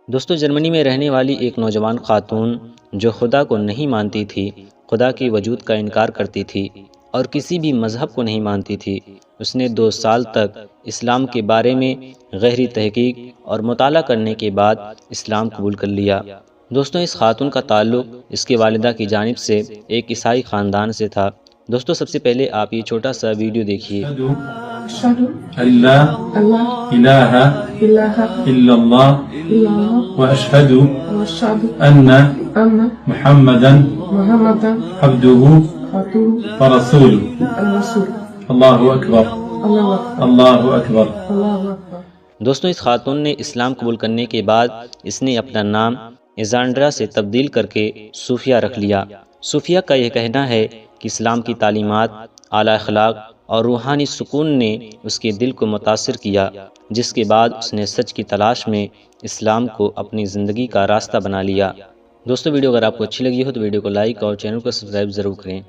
دوستو جرمنی میں رہنے والی ایک نوجوان خاتون جو خدا کو نہیں مانتی تھی، خدا کے وجود کا انکار کرتی تھی اور کسی بھی مذہب کو نہیں مانتی تھی، اس نے 2 سال تک اسلام کے بارے میں گہری تحقیق اور مطالعہ کرنے کے بعد اسلام قبول کر لیا۔ دوستو اس خاتون کا تعلق اس کے والدہ کی جانب سے ایک عیسائی خاندان سے تھا۔ دوستو سب سے پہلے آپ یہ چھوٹا سا ویڈیو دیکھیے۔ أشهد أن لا إله إلا الله وأشهد أن محمدا عبده ورسوله الله أكبر الله أكبر۔ دوستوں اس خاتون نے اسلام قبول کرنے کے بعد اس نے اپنا نام ایزانڈرا سے تبدیل کر کے صوفیہ رکھ لیا۔ صوفیہ کا یہ کہنا ہے کہ اسلام کی تعلیمات، اعلیٰ اخلاق اور روحانی سکون نے اس کے دل کو متاثر کیا، جس کے بعد اس نے سچ کی تلاش میں اسلام کو اپنی زندگی کا راستہ بنا لیا۔ دوستو ویڈیو اگر آپ کو اچھی لگی ہو تو ویڈیو کو لائک اور چینل کو سبسکرائب ضرور کریں۔